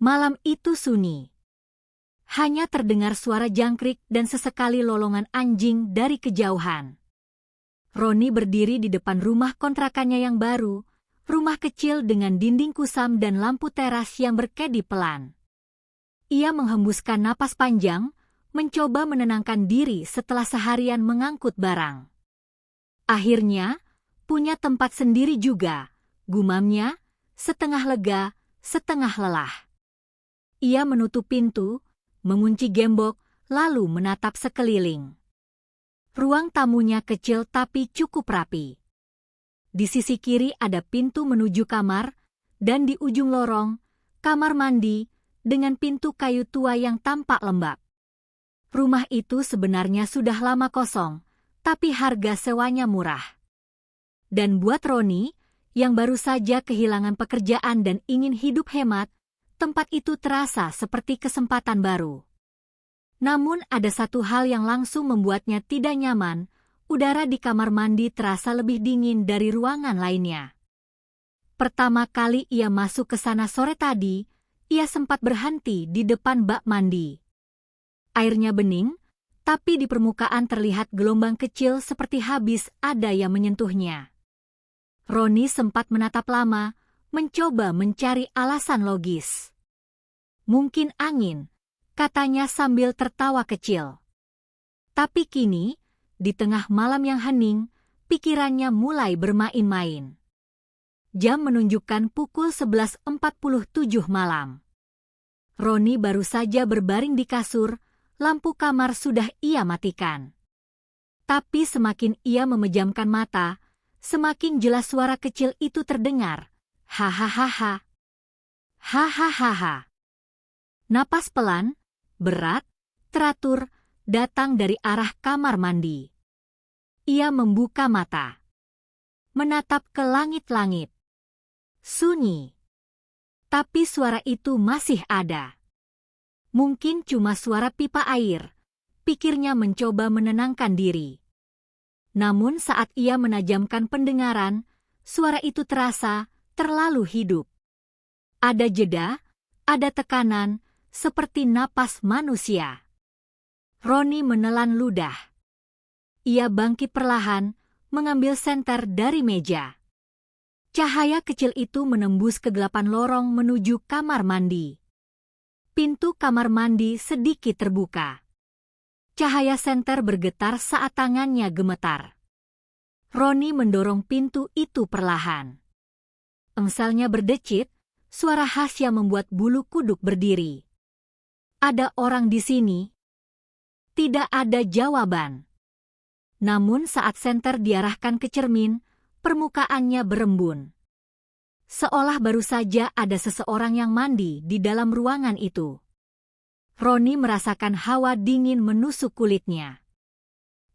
Malam itu sunyi. Hanya terdengar suara jangkrik dan sesekali lolongan anjing dari kejauhan. Roni berdiri di depan rumah kontrakannya yang baru, rumah kecil dengan dinding kusam dan lampu teras yang berkedip pelan. Ia menghembuskan napas panjang, mencoba menenangkan diri setelah seharian mengangkut barang. Akhirnya, punya tempat sendiri juga, gumamnya, setengah lega, setengah lelah. Ia menutup pintu, mengunci gembok, lalu menatap sekeliling. Ruang tamunya kecil tapi cukup rapi. Di sisi kiri ada pintu menuju kamar, dan di ujung lorong, kamar mandi, dengan pintu kayu tua yang tampak lembab. Rumah itu sebenarnya sudah lama kosong, tapi harga sewanya murah. Dan buat Roni, yang baru saja kehilangan pekerjaan dan ingin hidup hemat, tempat itu terasa seperti kesempatan baru. Namun ada satu hal yang langsung membuatnya tidak nyaman, udara di kamar mandi terasa lebih dingin dari ruangan lainnya. Pertama kali ia masuk ke sana sore tadi, ia sempat berhenti di depan bak mandi. Airnya bening, tapi di permukaan terlihat gelombang kecil seperti habis ada yang menyentuhnya. Roni sempat menatap lama, mencoba mencari alasan logis. Mungkin angin, katanya sambil tertawa kecil. Tapi kini, di tengah malam yang hening, pikirannya mulai bermain-main. Jam menunjukkan pukul 11.47 malam. Roni baru saja berbaring di kasur, lampu kamar sudah ia matikan. Tapi semakin ia memejamkan mata, semakin jelas suara kecil itu terdengar. Hahaha. Hahaha. Napas pelan, berat, teratur, datang dari arah kamar mandi. Ia membuka mata. Menatap ke langit-langit. Sunyi. Tapi suara itu masih ada. Mungkin cuma suara pipa air, pikirnya mencoba menenangkan diri. Namun saat ia menajamkan pendengaran, suara itu terasa terlalu hidup. Ada jeda, ada tekanan, seperti napas manusia. Roni menelan ludah. Ia bangkit perlahan, mengambil senter dari meja. Cahaya kecil itu menembus kegelapan lorong menuju kamar mandi. Pintu kamar mandi sedikit terbuka. Cahaya senter bergetar saat tangannya gemetar. Roni mendorong pintu itu perlahan. Engselnya berdecit, suara khas yang membuat bulu kuduk berdiri. Ada orang di sini? Tidak ada jawaban. Namun saat senter diarahkan ke cermin, permukaannya berembun. Seolah baru saja ada seseorang yang mandi di dalam ruangan itu. Roni merasakan hawa dingin menusuk kulitnya.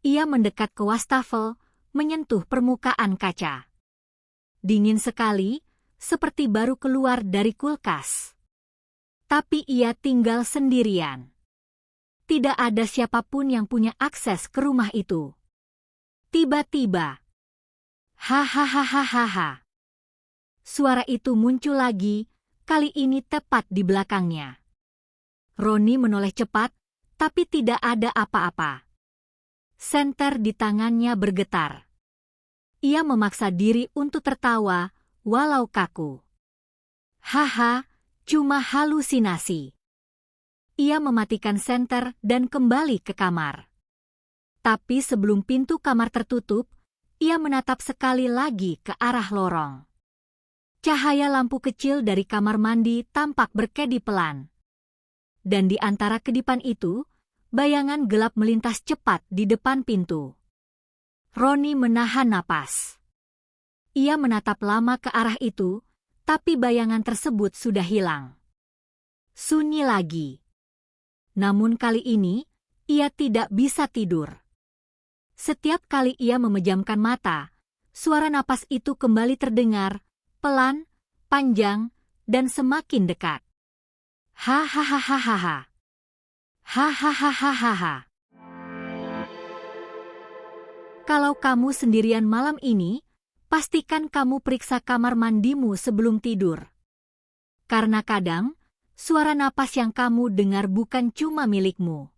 Ia mendekat ke wastafel, menyentuh permukaan kaca. Dingin sekali, seperti baru keluar dari kulkas. Tapi ia tinggal sendirian. Tidak ada siapapun yang punya akses ke rumah itu. Tiba-tiba, hahaha. Suara itu muncul lagi, kali ini tepat di belakangnya. Roni menoleh cepat, tapi tidak ada apa-apa. Senter di tangannya bergetar. Ia memaksa diri untuk tertawa, walau kaku. Haha, cuma halusinasi. Ia mematikan senter dan kembali ke kamar. Tapi sebelum pintu kamar tertutup, ia menatap sekali lagi ke arah lorong. Cahaya lampu kecil dari kamar mandi tampak berkedip pelan. Dan di antara kedipan itu, bayangan gelap melintas cepat di depan pintu. Roni menahan napas. Ia menatap lama ke arah itu, tapi bayangan tersebut sudah hilang. Sunyi lagi. Namun kali ini, ia tidak bisa tidur. Setiap kali ia memejamkan mata, suara napas itu kembali terdengar, pelan, panjang, dan semakin dekat. Hahaha. Hahaha. Kalau kamu sendirian malam ini, pastikan kamu periksa kamar mandimu sebelum tidur. Karena kadang, suara napas yang kamu dengar bukan cuma milikmu.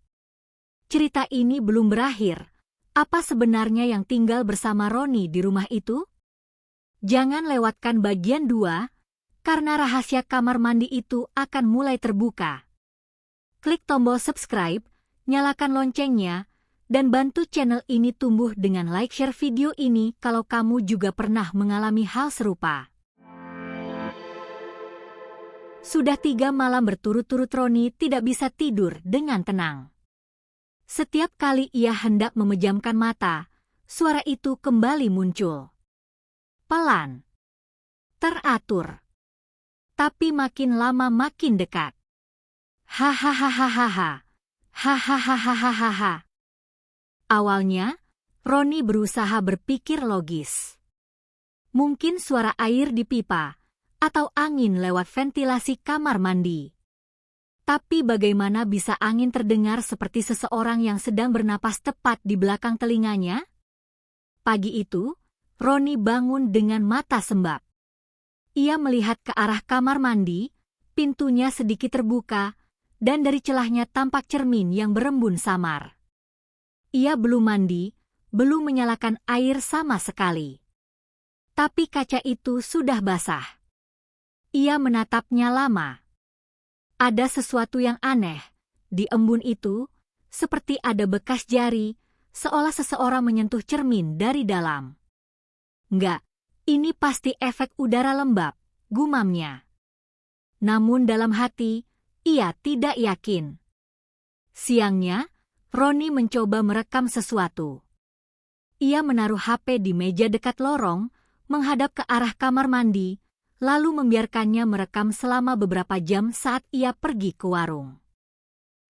Cerita ini belum berakhir. Apa sebenarnya yang tinggal bersama Roni di rumah itu? Jangan lewatkan bagian 2, karena rahasia kamar mandi itu akan mulai terbuka. Klik tombol subscribe, nyalakan loncengnya, dan bantu channel ini tumbuh dengan like share video ini kalau kamu juga pernah mengalami hal serupa. Sudah 3 malam berturut-turut Roni tidak bisa tidur dengan tenang. Setiap kali ia hendak memejamkan mata, suara itu kembali muncul. Pelan, teratur, tapi makin lama makin dekat. Hahaha, hahaha. Awalnya, Roni berusaha berpikir logis. Mungkin suara air di pipa, atau angin lewat ventilasi kamar mandi. Tapi bagaimana bisa angin terdengar seperti seseorang yang sedang bernapas tepat di belakang telinganya? Pagi itu, Roni bangun dengan mata sembab. Ia melihat ke arah kamar mandi, pintunya sedikit terbuka, dan dari celahnya tampak cermin yang berembun samar. Ia belum mandi, belum menyalakan air sama sekali. Tapi kaca itu sudah basah. Ia menatapnya lama. Ada sesuatu yang aneh. Di embun itu, seperti ada bekas jari, seolah seseorang menyentuh cermin dari dalam. Enggak, ini pasti efek udara lembab, gumamnya. Namun dalam hati, ia tidak yakin. Siangnya, Roni mencoba merekam sesuatu. Ia menaruh HP di meja dekat lorong, menghadap ke arah kamar mandi, lalu membiarkannya merekam selama beberapa jam saat ia pergi ke warung.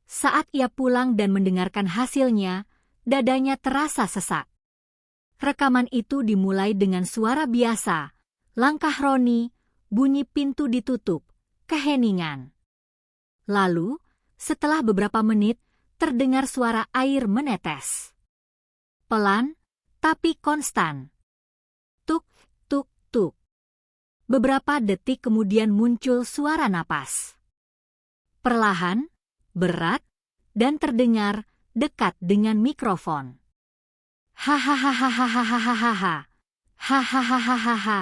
Saat ia pulang dan mendengarkan hasilnya, dadanya terasa sesak. Rekaman itu dimulai dengan suara biasa, langkah Roni, bunyi pintu ditutup, keheningan. Lalu, setelah beberapa menit, terdengar suara air menetes. Pelan, tapi konstan. Tuk, tuk, tuk. Beberapa detik kemudian muncul suara napas. Perlahan, berat, dan terdengar dekat dengan mikrofon. Hahaha. Hahaha.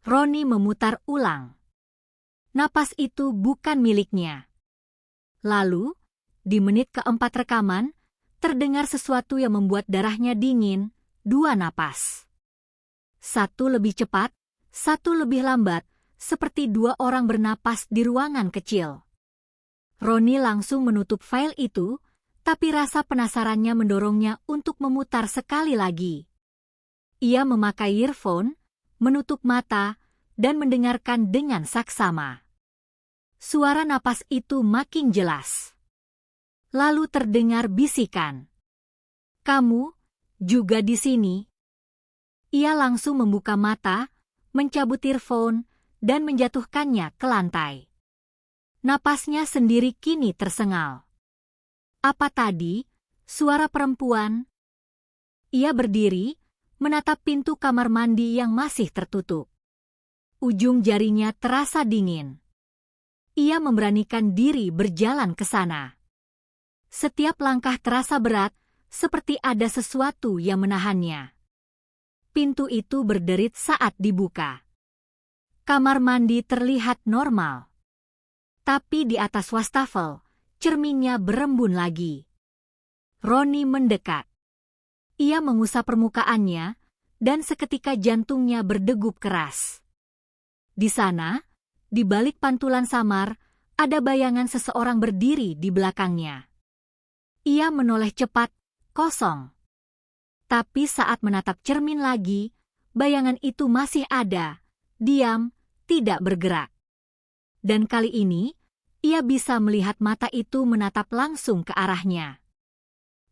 Roni memutar ulang. Napas itu bukan miliknya. Lalu, di menit keempat rekaman, terdengar sesuatu yang membuat darahnya dingin, 2 napas. Satu lebih cepat, satu lebih lambat, seperti 2 orang bernapas di ruangan kecil. Roni langsung menutup file itu, tapi rasa penasarannya mendorongnya untuk memutar sekali lagi. Ia memakai earphone, menutup mata, dan mendengarkan dengan saksama. Suara napas itu makin jelas. Lalu terdengar bisikan. "Kamu juga di sini?" Ia langsung membuka mata, mencabut earphone, dan menjatuhkannya ke lantai. Napasnya sendiri kini tersengal. Apa tadi? Suara perempuan? Ia berdiri, menatap pintu kamar mandi yang masih tertutup. Ujung jarinya terasa dingin. Ia memberanikan diri berjalan ke sana. Setiap langkah terasa berat, seperti ada sesuatu yang menahannya. Pintu itu berderit saat dibuka. Kamar mandi terlihat normal. Tapi di atas wastafel, cerminnya berembun lagi. Roni mendekat. Ia mengusap permukaannya, dan seketika jantungnya berdegup keras. Di sana, di balik pantulan samar, ada bayangan seseorang berdiri di belakangnya. Ia menoleh cepat, kosong. Tapi saat menatap cermin lagi, bayangan itu masih ada, diam, tidak bergerak. Dan kali ini, ia bisa melihat mata itu menatap langsung ke arahnya.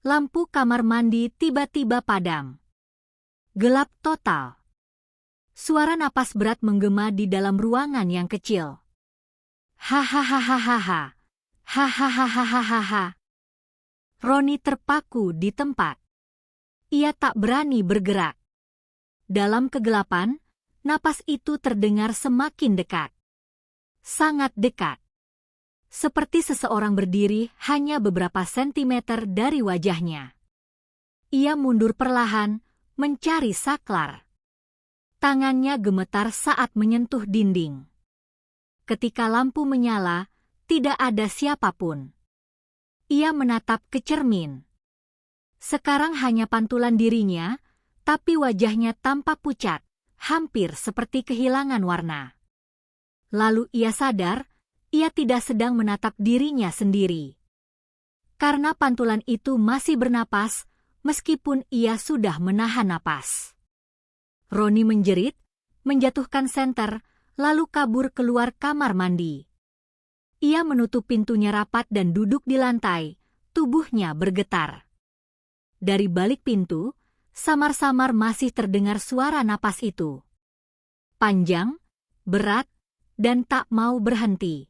Lampu kamar mandi tiba-tiba padam. Gelap total. Suara napas berat menggema di dalam ruangan yang kecil. Hahaha. Hahaha. Roni terpaku di tempat. Ia tak berani bergerak. Dalam kegelapan, napas itu terdengar semakin dekat. Sangat dekat. seperti seseorang berdiri hanya beberapa sentimeter dari wajahnya. Ia mundur perlahan, mencari saklar. Tangannya gemetar saat menyentuh dinding. Ketika lampu menyala, tidak ada siapapun. Ia menatap ke cermin. Sekarang hanya pantulan dirinya, tapi wajahnya tampak pucat, hampir seperti kehilangan warna. Lalu ia sadar, ia tidak sedang menatap dirinya sendiri. Karena pantulan itu masih bernapas, meskipun ia sudah menahan napas. Roni menjerit, menjatuhkan senter, lalu kabur keluar kamar mandi. Ia menutup pintunya rapat dan duduk di lantai, tubuhnya bergetar. Dari balik pintu, samar-samar masih terdengar suara napas itu. Panjang, berat, dan tak mau berhenti.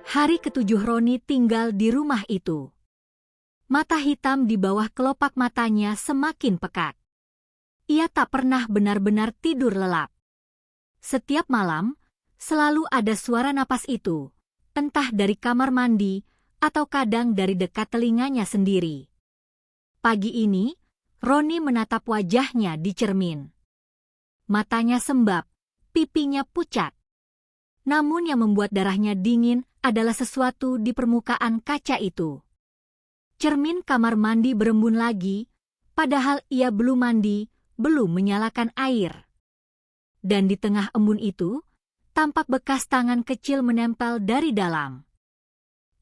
Hari ketujuh Roni tinggal di rumah itu. Mata hitam di bawah kelopak matanya semakin pekat. Ia tak pernah benar-benar tidur lelap. Setiap malam, selalu ada suara napas itu, entah dari kamar mandi atau kadang dari dekat telinganya sendiri. Pagi ini, Roni menatap wajahnya di cermin. Matanya sembab, pipinya pucat. Namun yang membuat darahnya dingin adalah sesuatu di permukaan kaca itu. Cermin kamar mandi berembun lagi, padahal ia belum mandi, belum menyalakan air. Dan di tengah embun itu, tampak bekas tangan kecil menempel dari dalam.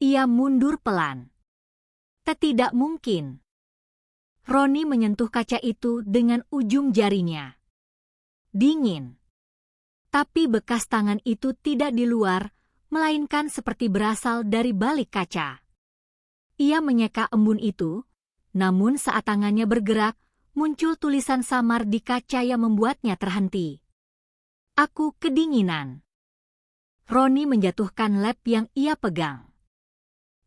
Ia mundur pelan. Tidak mungkin. Roni menyentuh kaca itu dengan ujung jarinya. Dingin. Tapi bekas tangan itu tidak di luar, melainkan seperti berasal dari balik kaca. Ia menyeka embun itu, namun saat tangannya bergerak, muncul tulisan samar di kaca yang membuatnya terhenti. Aku kedinginan. Roni menjatuhkan lap yang ia pegang.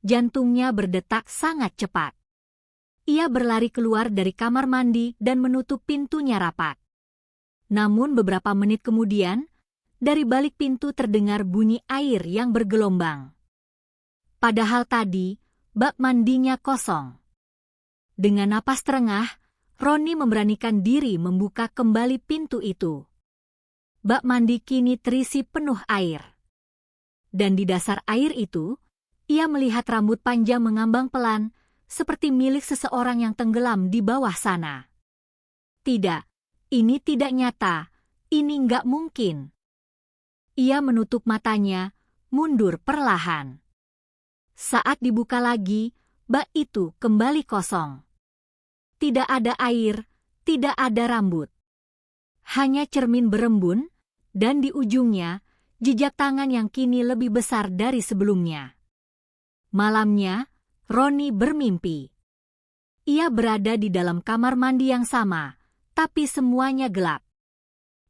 Jantungnya berdetak sangat cepat. Ia berlari keluar dari kamar mandi dan menutup pintunya rapat. Namun beberapa menit kemudian, dari balik pintu terdengar bunyi air yang bergelombang. Padahal tadi, bak mandinya kosong. Dengan napas terengah, Roni memberanikan diri membuka kembali pintu itu. Bak mandi kini terisi penuh air. Dan di dasar air itu, ia melihat rambut panjang mengambang pelan, seperti milik seseorang yang tenggelam di bawah sana. Tidak, ini tidak nyata, ini nggak mungkin. Ia menutup matanya, mundur perlahan. Saat dibuka lagi, bak itu kembali kosong. Tidak ada air, tidak ada rambut. Hanya cermin berembun, dan di ujungnya, jejak tangan yang kini lebih besar dari sebelumnya. Malamnya, Roni bermimpi. Ia berada di dalam kamar mandi yang sama, tapi semuanya gelap.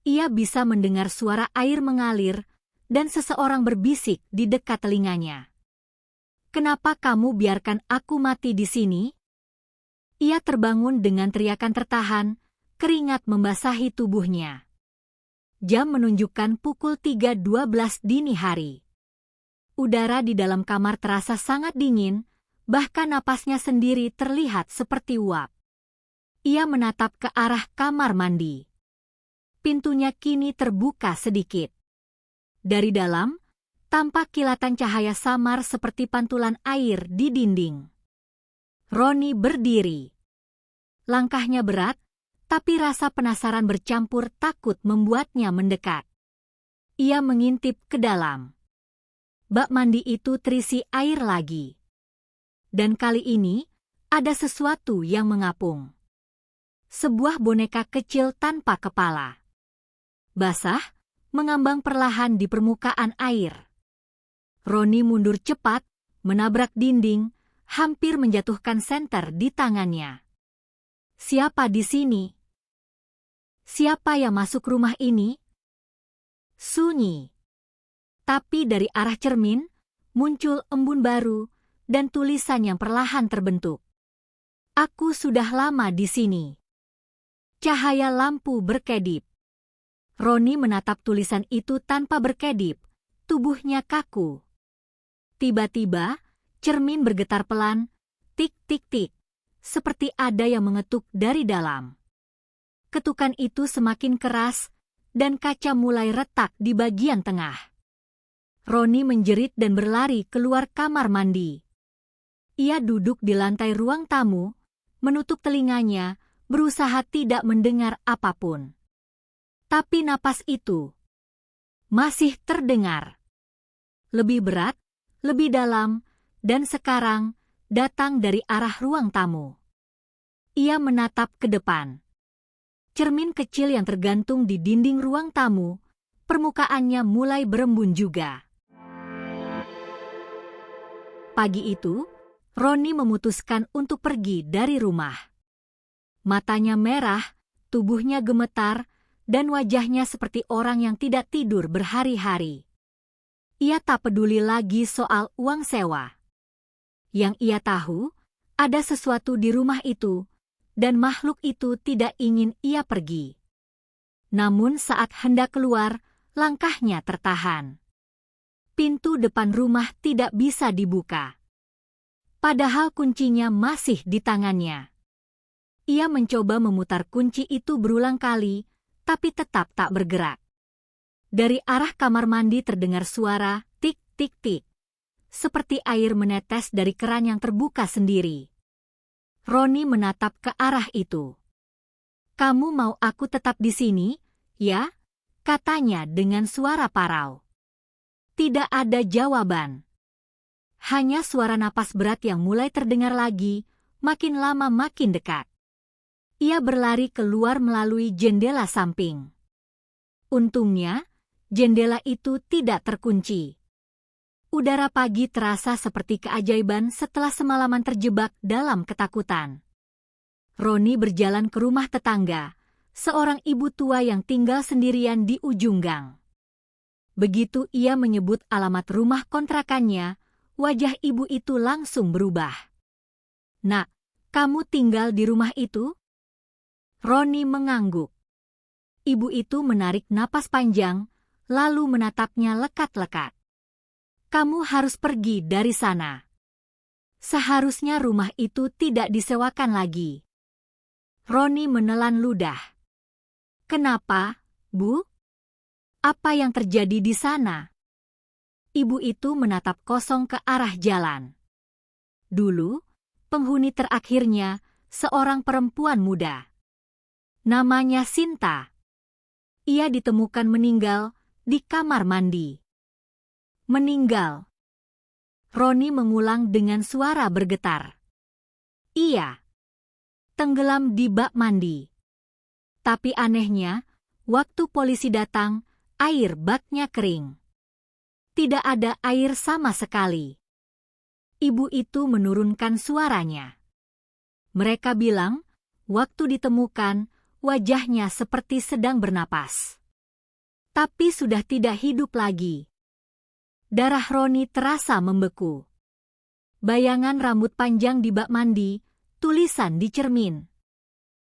Ia bisa mendengar suara air mengalir, dan seseorang berbisik di dekat telinganya. Kenapa kamu biarkan aku mati di sini? Ia terbangun dengan teriakan tertahan, keringat membasahi tubuhnya. Jam menunjukkan pukul 3.12 dini hari. Udara di dalam kamar terasa sangat dingin, bahkan napasnya sendiri terlihat seperti uap. Ia menatap ke arah kamar mandi. Pintunya kini terbuka sedikit. Dari dalam, tampak kilatan cahaya samar seperti pantulan air di dinding. Roni berdiri. Langkahnya berat, tapi rasa penasaran bercampur takut membuatnya mendekat. Ia mengintip ke dalam. Bak mandi itu terisi air lagi. Dan kali ini, ada sesuatu yang mengapung. Sebuah boneka kecil tanpa kepala. Basah, mengambang perlahan di permukaan air. Roni mundur cepat, menabrak dinding, hampir menjatuhkan senter di tangannya. Siapa di sini? Siapa yang masuk rumah ini? Sunyi. Tapi dari arah cermin, muncul embun baru dan tulisan yang perlahan terbentuk. Aku sudah lama di sini. Cahaya lampu berkedip. Roni menatap tulisan itu tanpa berkedip, tubuhnya kaku. Tiba-tiba, cermin bergetar pelan, tik-tik-tik, seperti ada yang mengetuk dari dalam. Ketukan itu semakin keras, dan kaca mulai retak di bagian tengah. Roni menjerit dan berlari keluar kamar mandi. Ia duduk di lantai ruang tamu, menutup telinganya, berusaha tidak mendengar apapun. Tapi napas itu masih terdengar. Lebih berat, lebih dalam, dan sekarang datang dari arah ruang tamu. Ia menatap ke depan. Cermin kecil yang tergantung di dinding ruang tamu, permukaannya mulai berembun juga. Pagi itu, Roni memutuskan untuk pergi dari rumah. Matanya merah, tubuhnya gemetar, dan wajahnya seperti orang yang tidak tidur berhari-hari. Ia tak peduli lagi soal uang sewa. Yang ia tahu, ada sesuatu di rumah itu, dan makhluk itu tidak ingin ia pergi. Namun saat hendak keluar, langkahnya tertahan. Pintu depan rumah tidak bisa dibuka. Padahal kuncinya masih di tangannya. Ia mencoba memutar kunci itu berulang kali, tapi tetap tak bergerak. Dari arah kamar mandi terdengar suara tik-tik-tik, seperti air menetes dari keran yang terbuka sendiri. Roni menatap ke arah itu. "Kamu mau aku tetap di sini, ya?" katanya dengan suara parau. Tidak ada jawaban. Hanya suara napas berat yang mulai terdengar lagi, makin lama makin dekat. Ia berlari keluar melalui jendela samping. Untungnya, jendela itu tidak terkunci. Udara pagi terasa seperti keajaiban setelah semalaman terjebak dalam ketakutan. Roni berjalan ke rumah tetangga, seorang ibu tua yang tinggal sendirian di ujung gang. Begitu ia menyebut alamat rumah kontrakannya, wajah ibu itu langsung berubah. "Nak, kamu tinggal di rumah itu?" Roni mengangguk. Ibu itu menarik napas panjang, lalu menatapnya lekat-lekat. "Kamu harus pergi dari sana. Seharusnya rumah itu tidak disewakan lagi." Roni menelan ludah. "Kenapa, Bu? Apa yang terjadi di sana?" Ibu itu menatap kosong ke arah jalan. Dulu, penghuni terakhirnya seorang perempuan muda. Namanya Sinta. Ia ditemukan meninggal di kamar mandi. "Meninggal?" Roni mengulang dengan suara bergetar. "Iya. Tenggelam di bak mandi. Tapi anehnya, waktu polisi datang, air baknya kering. Tidak ada air sama sekali." Ibu itu menurunkan suaranya. "Mereka bilang, waktu ditemukan, wajahnya seperti sedang bernapas. Tapi sudah tidak hidup lagi." Darah Roni terasa membeku. Bayangan rambut panjang di bak mandi, tulisan di cermin.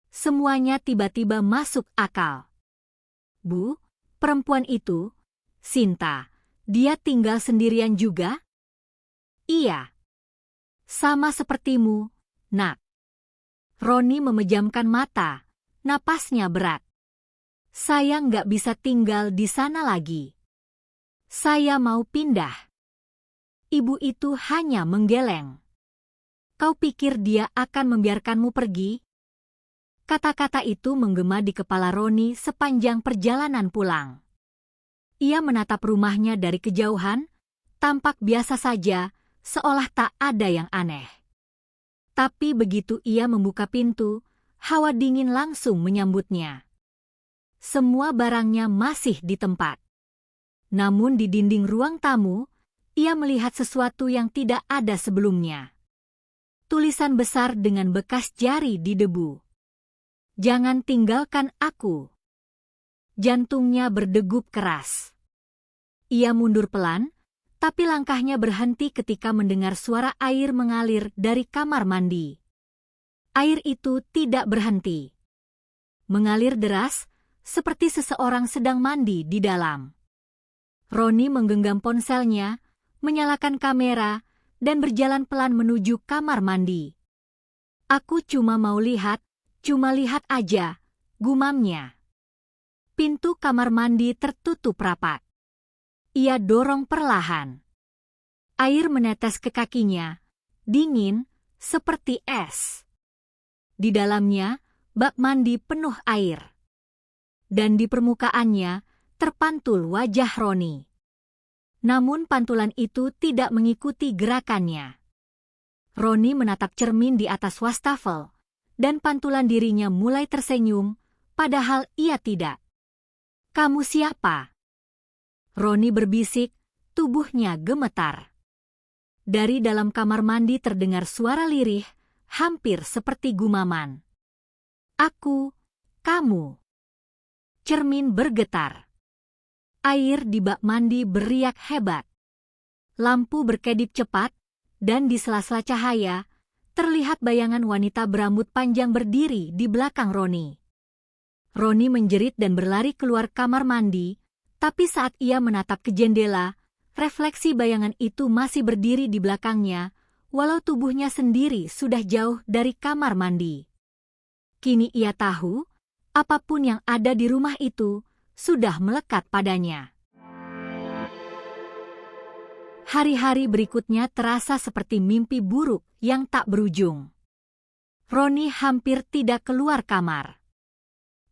Semuanya tiba-tiba masuk akal. "Bu, perempuan itu, Sinta, dia tinggal sendirian juga?" "Iya. Sama sepertimu, Nak." Roni memejamkan mata, napasnya berat. "Saya nggak bisa tinggal di sana lagi. Saya mau pindah." Ibu itu hanya menggeleng. "Kau pikir dia akan membiarkanmu pergi?" Kata-kata itu menggema di kepala Roni sepanjang perjalanan pulang. Ia menatap rumahnya dari kejauhan, tampak biasa saja, seolah tak ada yang aneh. Tapi begitu ia membuka pintu, hawa dingin langsung menyambutnya. Semua barangnya masih di tempat. Namun di dinding ruang tamu, ia melihat sesuatu yang tidak ada sebelumnya. Tulisan besar dengan bekas jari di debu. "Jangan tinggalkan aku." Jantungnya berdegup keras. Ia mundur pelan, tapi langkahnya berhenti ketika mendengar suara air mengalir dari kamar mandi. Air itu tidak berhenti. Mengalir deras, seperti seseorang sedang mandi di dalam. Roni menggenggam ponselnya, menyalakan kamera, dan berjalan pelan menuju kamar mandi. Aku cuma mau lihat, cuma lihat aja, gumamnya. Pintu kamar mandi tertutup rapat. Ia dorong perlahan. Air menetes ke kakinya, dingin, seperti es. Di dalamnya, bak mandi penuh air. Dan di permukaannya, terpantul wajah Roni. Namun pantulan itu tidak mengikuti gerakannya. Roni menatap cermin di atas wastafel, dan pantulan dirinya mulai tersenyum, padahal ia tidak. "Kamu siapa?" Roni berbisik, tubuhnya gemetar. Dari dalam kamar mandi terdengar suara lirih, hampir seperti gumaman. "Aku, kamu." Cermin bergetar. Air di bak mandi beriak hebat. Lampu berkedip cepat, dan di sela-sela cahaya, terlihat bayangan wanita berambut panjang berdiri di belakang Roni. Roni menjerit dan berlari keluar kamar mandi, tapi saat ia menatap ke jendela, refleksi bayangan itu masih berdiri di belakangnya, walau tubuhnya sendiri sudah jauh dari kamar mandi. Kini ia tahu, apapun yang ada di rumah itu sudah melekat padanya. Hari-hari berikutnya terasa seperti mimpi buruk yang tak berujung. Roni hampir tidak keluar kamar.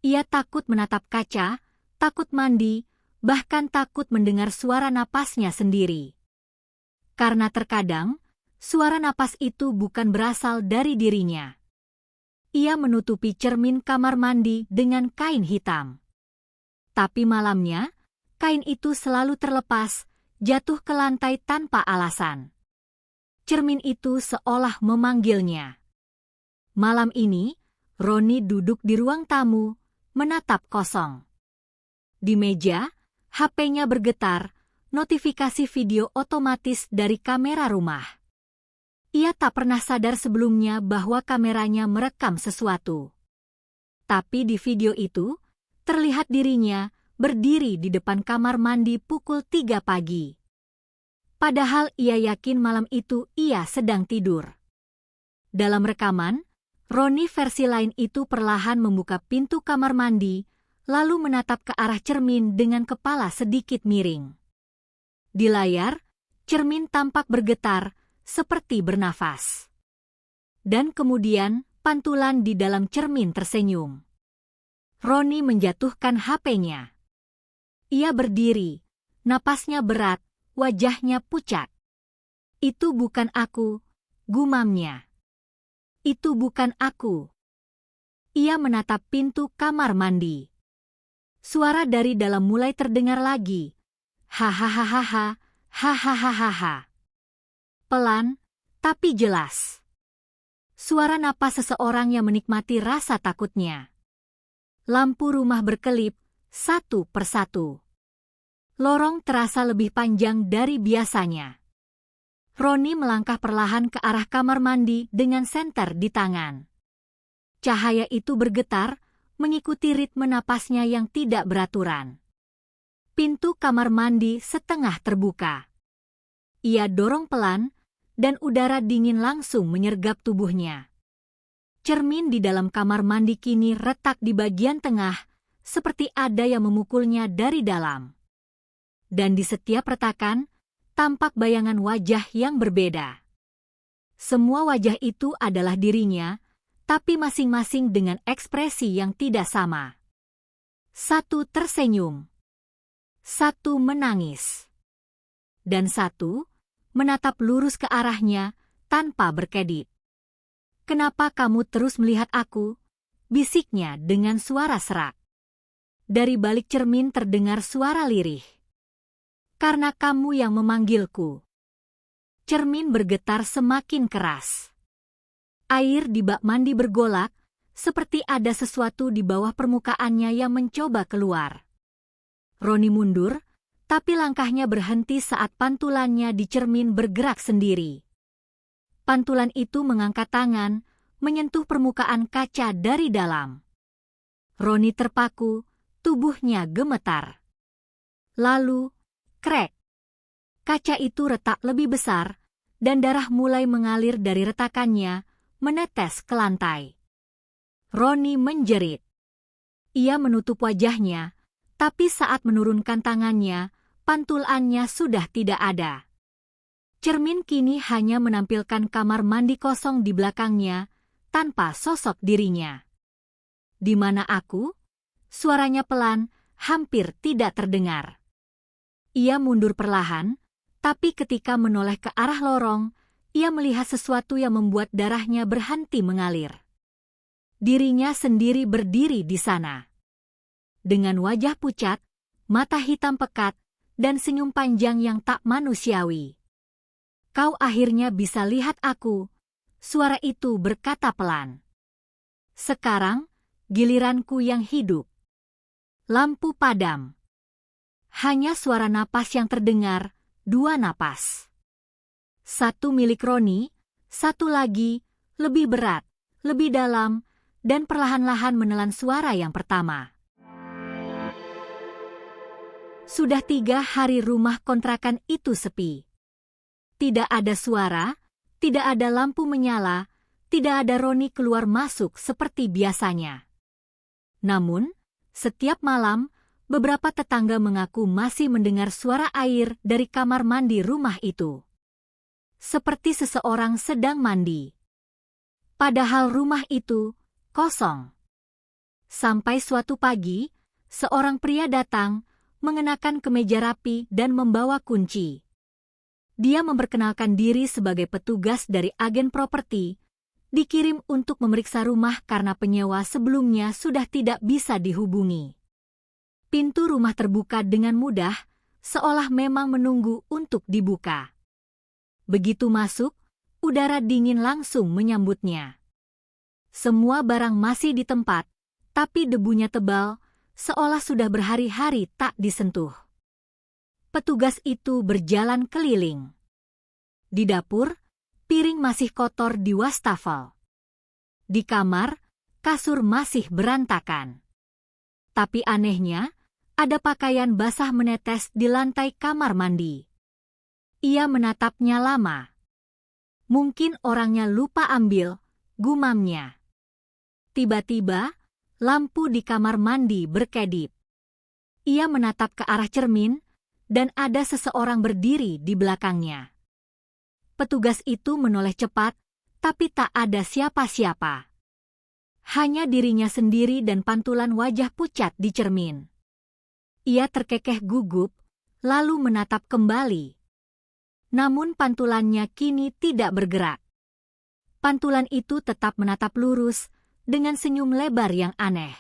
Ia takut menatap kaca, takut mandi, bahkan takut mendengar suara napasnya sendiri. Karena terkadang, suara napas itu bukan berasal dari dirinya. Ia menutupi cermin kamar mandi dengan kain hitam. Tapi malamnya, kain itu selalu terlepas, jatuh ke lantai tanpa alasan. Cermin itu seolah memanggilnya. Malam ini, Roni duduk di ruang tamu, menatap kosong. Di meja, HP-nya bergetar, notifikasi video otomatis dari kamera rumah. Ia tak pernah sadar sebelumnya bahwa kameranya merekam sesuatu. Tapi di video itu, terlihat dirinya berdiri di depan kamar mandi pukul 3 pagi. Padahal ia yakin malam itu ia sedang tidur. Dalam rekaman, Roni versi lain itu perlahan membuka pintu kamar mandi, lalu menatap ke arah cermin dengan kepala sedikit miring. Di layar, cermin tampak bergetar, seperti bernafas. Dan kemudian, pantulan di dalam cermin tersenyum. Roni menjatuhkan HP-nya. Ia berdiri, napasnya berat, wajahnya pucat. "Itu bukan aku," gumamnya. "Itu bukan aku." Ia menatap pintu kamar mandi. Suara dari dalam mulai terdengar lagi. "Hahaha, hahaha." Pelan, tapi jelas. Suara napas seseorang yang menikmati rasa takutnya. Lampu rumah berkelip, satu persatu. Lorong terasa lebih panjang dari biasanya. Roni melangkah perlahan ke arah kamar mandi dengan senter di tangan. Cahaya itu bergetar, mengikuti ritme napasnya yang tidak beraturan. Pintu kamar mandi setengah terbuka. Ia dorong pelan, dan udara dingin langsung menyergap tubuhnya. Cermin di dalam kamar mandi kini retak di bagian tengah, seperti ada yang memukulnya dari dalam. Dan di setiap retakan, tampak bayangan wajah yang berbeda. Semua wajah itu adalah dirinya, tapi masing-masing dengan ekspresi yang tidak sama. Satu tersenyum, satu menangis, dan satu menatap lurus ke arahnya tanpa berkedip. "Kenapa kamu terus melihat aku?" bisiknya dengan suara serak. Dari balik cermin terdengar suara lirih. "Karena kamu yang memanggilku." Cermin bergetar semakin keras. Air di bak mandi bergolak, seperti ada sesuatu di bawah permukaannya yang mencoba keluar. Roni mundur, tapi langkahnya berhenti saat pantulannya di cermin bergerak sendiri. Pantulan itu mengangkat tangan, menyentuh permukaan kaca dari dalam. Roni terpaku, tubuhnya gemetar. Lalu, Krek. Kaca itu retak lebih besar, dan darah mulai mengalir dari retakannya, menetes ke lantai. Roni menjerit. Ia menutup wajahnya, tapi saat menurunkan tangannya, pantulannya sudah tidak ada. Cermin kini hanya menampilkan kamar mandi kosong di belakangnya, tanpa sosok dirinya. Di mana aku? Suaranya pelan, hampir tidak terdengar. Ia mundur perlahan, tapi ketika menoleh ke arah lorong, ia melihat sesuatu yang membuat darahnya berhenti mengalir. Dirinya sendiri berdiri di sana. Dengan wajah pucat, mata hitam pekat, dan senyum panjang yang tak manusiawi. Kau akhirnya bisa lihat aku, suara itu berkata pelan. Sekarang, giliranku yang hidup. Lampu padam. Hanya suara napas yang terdengar, 2 napas. Satu milik Roni, satu lagi, lebih berat, lebih dalam, dan perlahan-lahan menelan suara yang pertama. Sudah 3 hari rumah kontrakan itu sepi. Tidak ada suara, tidak ada lampu menyala, tidak ada Roni keluar masuk seperti biasanya. Namun, setiap malam, beberapa tetangga mengaku masih mendengar suara air dari kamar mandi rumah itu. Seperti seseorang sedang mandi. Padahal rumah itu kosong. Sampai suatu pagi, seorang pria datang, mengenakan kemeja rapi dan membawa kunci. Dia memperkenalkan diri sebagai petugas dari agen properti, dikirim untuk memeriksa rumah karena penyewa sebelumnya sudah tidak bisa dihubungi. Pintu rumah terbuka dengan mudah, seolah memang menunggu untuk dibuka. Begitu masuk, udara dingin langsung menyambutnya. Semua barang masih di tempat, tapi debunya tebal, seolah sudah berhari-hari tak disentuh. Petugas itu berjalan keliling. Di dapur, piring masih kotor di wastafel. Di kamar, kasur masih berantakan. Tapi anehnya, ada pakaian basah menetes di lantai kamar mandi. Ia menatapnya lama. Mungkin orangnya lupa ambil, gumamnya. Tiba-tiba, lampu di kamar mandi berkedip. Ia menatap ke arah cermin, dan ada seseorang berdiri di belakangnya. Petugas itu menoleh cepat, tapi tak ada siapa-siapa. Hanya dirinya sendiri dan pantulan wajah pucat di cermin. Ia terkekeh gugup, lalu menatap kembali. Namun pantulannya kini tidak bergerak. Pantulan itu tetap menatap lurus, dengan senyum lebar yang aneh.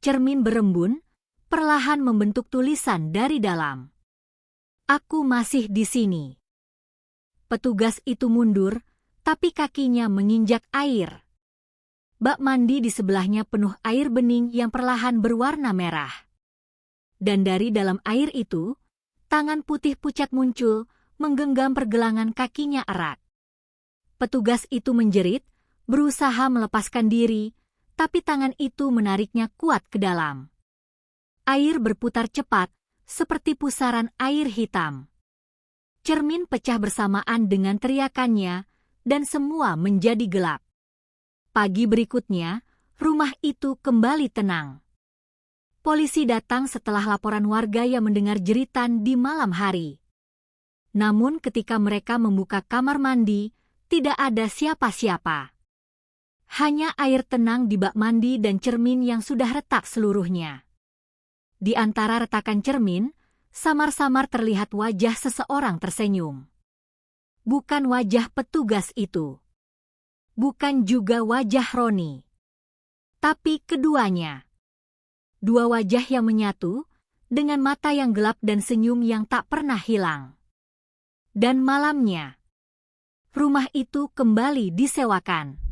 Cermin berembun, perlahan membentuk tulisan dari dalam. Aku masih di sini. Petugas itu mundur, tapi kakinya menginjak air. Bak mandi di sebelahnya penuh air bening yang perlahan berwarna merah. Dan dari dalam air itu, tangan putih pucat muncul, menggenggam pergelangan kakinya erat. Petugas itu menjerit, berusaha melepaskan diri, tapi tangan itu menariknya kuat ke dalam. Air berputar cepat, seperti pusaran air hitam. Cermin pecah bersamaan dengan teriakannya, dan semua menjadi gelap. Pagi berikutnya, rumah itu kembali tenang. Polisi datang setelah laporan warga yang mendengar jeritan di malam hari. Namun ketika mereka membuka kamar mandi, tidak ada siapa-siapa. Hanya air tenang di bak mandi dan cermin yang sudah retak seluruhnya. Di antara retakan cermin, samar-samar terlihat wajah seseorang tersenyum. Bukan wajah petugas itu. Bukan juga wajah Roni. Tapi keduanya. 2 wajah yang menyatu, dengan mata yang gelap dan senyum yang tak pernah hilang. Dan malamnya, rumah itu kembali disewakan.